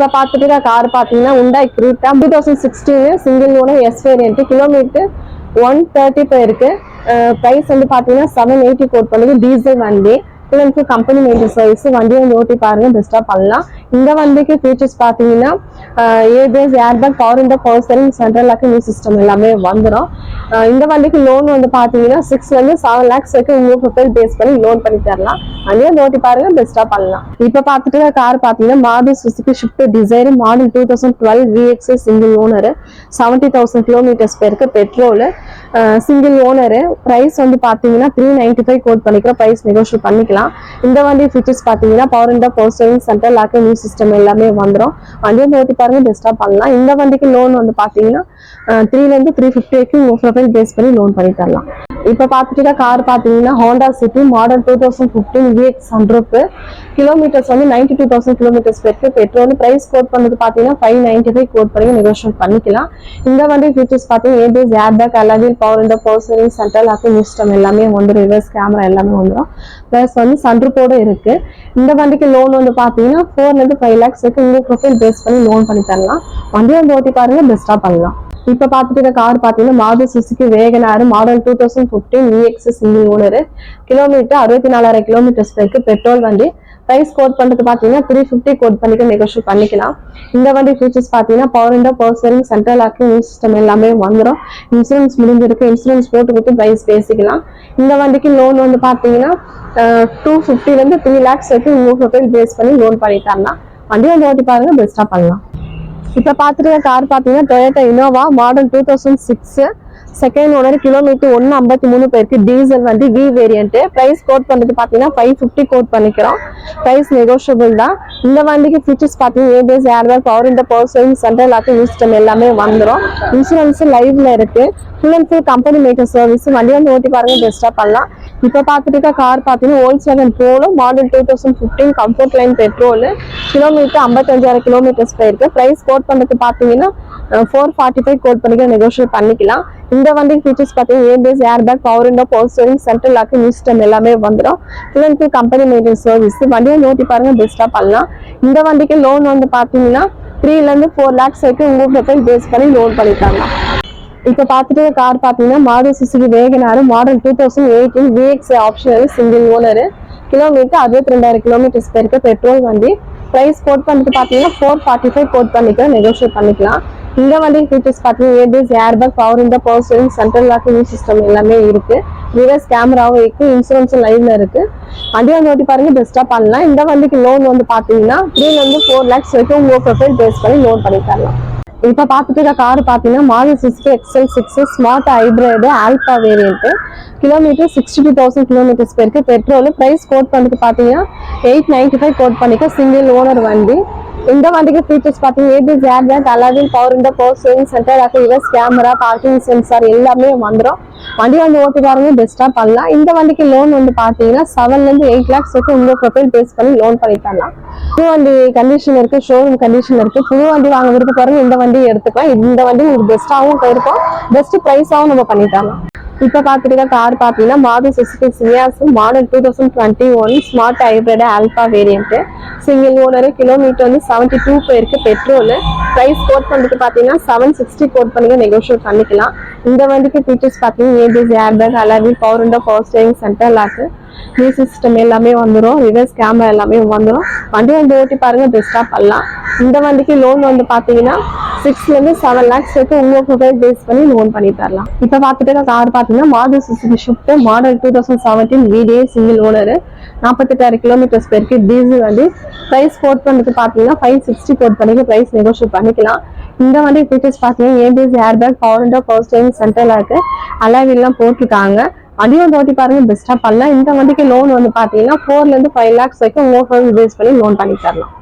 இப்போ பார்த்துட்டு கார் பார்த்தீங்கன்னா Hyundai Creta 2016 single owner S variant kilometer 130 போயிருக்கு. ப்ரைஸ் வந்து பார்த்தீங்கன்னா 780 கோட் பண்ணுது. டீசல் வண்டி கம்பெனி மெயின்டெயின் சர்வீஸ். வண்டியை வந்து ஓட்டி பாருங்க, பெஸ்டா பண்ணலாம். இந்த வண்டிக்கு ஃபீச்சர்ஸ் பார்த்தீங்கன்னா ABS, airbag, power window, power steering, central lock, new system எல்லாமே வந்துடும். இந்த வண்டிக்கு லோன் வந்து பார்த்தீங்கன்னா 6 to 7 lakhs வரைக்கும் உங்க ப்ரொஃபைல் பேஸ் பண்ணி லோன் பண்ணி தரலாம். வண்டியை வந்து ஓட்டி பாருங்க, பெஸ்டா பண்ணலாம். இப்போ பார்த்துட்டு கார் பார்த்தீங்கன்னா Maruti Suzuki shift desire model 2012 VX single owner 70,000 kilometres பேருக்கு பெட்ரோல் சிங்கிள் ஓனர். பிரைஸ் வந்து பார்த்தீங்கன்னா 395 கோட் பண்ணிக்கிற ப்ரைஸ் நெகோஷியேட் பண்ணிக்கலாம். இந்த வண்டி ஃபீச்சர்ஸ் பார்த்தீங்கன்னா power window, power steering, central lock, new system எல்லாமே வந்துடும். வண்டியை வந்து ஓட்டி பாருங்க, பெஸ்டா பண்ணலாம். இந்த வண்டிக்கு லோன் வந்து பார்த்தீங்கன்னா 3 to 350 வரைக்கும் உங்க ப்ரொஃபைல் பேஸ் பண்ணி லோன் பண்ணி தரலாம். இப்போ பார்த்துட்டு கார் பார்த்தீங்கன்னா Honda City model 2015 VX sunroof kilometres வந்து 92,000 கிலோமீட்டர்ஸ் பேருக்கு பெட்ரோல். பிரைஸ் கோட் பண்ணது பார்த்தீங்கன்னா 595 கோட் பண்ணி நெகோஷியேட் பண்ணிக்கலாம். இந்த வண்டி ஃபீச்சர்ஸ் பார்த்தீங்கன்னா ABS, airbag, alloy wheel, power window, power steering, central lock, new system எல்லாமே வந்துடும். ரிவர்ஸ் கேமரா எல்லாமே வந்துடும். பிளஸ் வந்து சன்ரூஃபோட இருக்கு. இந்த வண்டிக்கு லோன் வந்து பார்த்தீங்கன்னா 4 to 5 lakhs வரைக்கும் உங்க ப்ரொஃபைல் பேஸ் பண்ணி லோன் பண்ணி தரலாம். வண்டியை வந்து ஓட்டி பாருங்க, பெஸ்டா பண்ணலாம். இப்ப பாத்துட்டு கார் பாத்தீங்கன்னா Maruti Suzuki Wagon R model 2015 VX single owner kilometre 64,000 kilometres பேருக்கு பெட்ரோல் வண்டி. பிரைஸ் கோட் பண்றது பாத்தீங்கன்னா 350 கோட் பண்ணிக்க நெகோஷியேட் பண்ணிக்கலாம். இந்த வண்டி ஃபீச்சர்ஸ் பாத்தீங்கன்னா power window, power steering, central lock, new system எல்லாமே வந்துடும். இன்சூரன்ஸ் முடிஞ்சிருக்கு. இன்சூரன்ஸ் போட்டு கொடுத்து பிரைஸ் பேசிக்கலாம். இந்த வண்டிக்கு லோன் வந்து பாத்தீங்கன்னா 250 to 3 lakhs வரைக்கும் உங்க ப்ரொஃபைல் பேஸ் பண்ணி லோன் பண்ணி தரலாம். வண்டி வந்து ஓட்டி பாருங்க, பெஸ்டா பண்ணலாம். இப்ப பாத்துட்டு கார் பாத்தீங்கன்னா Toyota Innova model 2006 second owner kilometre 153 பேருக்கு டீசல் வண்டி வி வேரியன்ட். பிரைஸ் கோட் பண்ணது பாத்தீங்கன்னா 550 கோட் பண்ணிக்கிறோம். பிரைஸ் நெகோஷியபிள் தான். இந்த வண்டிக்கு ஃபீச்சர்ஸ் பாத்தீங்கன்னா ABS, airbag, power window, power steering, central lock, new system எல்லாமே வந்துடும். இன்சூரன்ஸ் லைவ்ல இருக்கு. Full and full company maintain service. வண்டி வந்து ஓட்டி பாருங்க, பெஸ்டா பண்ணலாம். இப்ப பாத்துட்டு கார் பாத்தீங்கன்னா Volkswagen Polo model 2015 comfort line petrol kilometre 55,000 kilometres போயிருக்கு. பிரைஸ் கோட் பண்றது பாத்தீங்கன்னா 445 கோட் பண்ணிக்க நெகோஷியேட் பண்ணிக்கலாம். இந்த வண்டிக்கு ஃபீச்சர்ஸ் பாத்தீங்கன்னா ABS, airbag, power window, power steering, central lock, new system எல்லாமே வந்துடும். Full and full company maintain service. வண்டியை ஓட்டி பாருங்க, பெஸ்டா பண்ணலாம். இந்த வண்டிக்கு லோன் வந்து பாத்தீங்கன்னா 3 to 4 lakhs வரைக்கும் உங்க ப்ரொஃபைல் பேஸ் பண்ணி லோன் பண்ணிட்டாங்க. இப்ப பாத்துட்டு கார் பாத்தீங்கன்னா Maruti Suzuki Wagon R model 2018 VX optional single owner kilometre 62,000 kilometres பேருக்கு பெட்ரோல் வண்டி. பிரைஸ் கோட் பண்ணிட்டு பாத்தீங்கன்னா 445 கோட் பண்ணிக்க நெகோஷியேட் பண்ணிக்கலாம். இந்த வண்டி ஃபீச்சர்ஸ் பாத்தீங்கன்னா ABS, airbag, power window, power steering, central lock, new system எல்லாமே இருக்கு. ரிவர்ஸ் கேமராவும் இருக்கு. இன்சூரன்ஸ் லைவ்ல இருக்கு. வண்டி வந்து ஓட்டி பாருங்க, பெஸ்டா பண்ணலாம். இந்த வண்டிக்கு லோன் வந்து பாத்தீங்கன்னா 3 to 4 lakhs வரைக்கும் உங்க ப்ரொஃபைல் பேஸ் பண்ணி லோன் பண்ணி தரலாம். இப்ப பாத்துட்டு கார் பாத்தீங்கன்னா Maruti Suzuki XL6 smart hybrid alpha variant kilometre 62,000 kilometres பேருக்கு பெட்ரோல். பிரைஸ் கோட் பண்ணிட்டு பாத்தீங்கன்னா 895 கோட் பண்ணிக்க சிங்கிள் ஓனர் வண்டி. இந்த வண்டிக்கு ஃபீச்சர்ஸ் பாத்தீங்கன்னா ABS, airbag, alloy wheel, power window, power steering, central lock, reverse camera, parking sensor எல்லாமே வந்துடும். வண்டி வந்து ஓட்டி பாருங்க, பெஸ்டா பண்ணலாம். இந்த வண்டிக்கு லோன் வந்து பாத்தீங்கன்னா 7 to 8 lakhs வரைக்கும் உங்க ப்ரொஃபைல் பேஸ் பண்ணி லோன் பண்ணி தரலாம். புது வண்டி கண்டிஷன் இருக்கு, ஷோரூம் கண்டிஷன் இருக்கு. புது வண்டி வாங்க விருப்ப பாருங்க, இந்த வண்டி எடுத்துக்கலாம். இந்த வண்டி உங்களுக்கு பெஸ்டாவும் இருக்கும், பெஸ்ட் பிரைஸாவும் நம்ம பண்ணி தரலாம். இப்ப பாத்துட்டு கார் பாத்தீங்கன்னா Maruti Suzuki Ciaz model 2021 smart hybrid alpha variant single owner kilometre வந்து 72 பேருக்கு பெட்ரோல். பிரைஸ் கோட் பண்ணிட்டு பாத்தீங்கன்னா 760 கோட் பண்ணி நெகோஷியேட் பண்ணிக்கலாம். இந்த வண்டிக்கு ஃபீச்சர்ஸ் பாத்தீங்கன்னா ABS, airbag, alloy wheel, power window, power steering, central lock, new system எல்லாமே வந்துடும். ரிவர்ஸ் கேமரா எல்லாமே வந்துடும். வண்டி வந்து ஓட்டி பாருங்க, பெஸ்டா பண்ணலாம். இந்த வண்டிக்கு லோன் வந்து பாத்தீங்கன்னா 6 to 7 lakhs வரைக்கும் உங்க ப்ரொஃபைல் பேஸ் பண்ணி லோன் பண்ணி தரலாம். இப்ப பாத்துட்டு கார் பாத்தீங்கன்னா Maruti Suzuki shift model 2017 VDA single owner 48,000 kilometres பேருக்கு டீசல் வண்டி. பிரைஸ் கோட் பண்ணிட்டு பாத்தீங்கன்னா 560 கோட் பண்ணிக்க பிரைஸ் நெகோஷியேட் பண்ணிக்கலாம். இந்த வண்டி ஃபீச்சர்ஸ் பாத்தீங்கன்னா ABS, airbag, power window, power steering, central lock alloy wheel எல்லாம் போட்டிருக்காங்க. வண்டியை வந்து ஓட்டி பாருங்க, பெஸ்டா பண்ணலாம். இந்த வண்டிக்கு லோன் வந்து பாத்தீங்கன்னா 4 to 5 lakhs வரைக்கும் உங்க ப்ரொஃபைல் பேஸ் பண்ணி லோன் பண்ணி தரலாம்.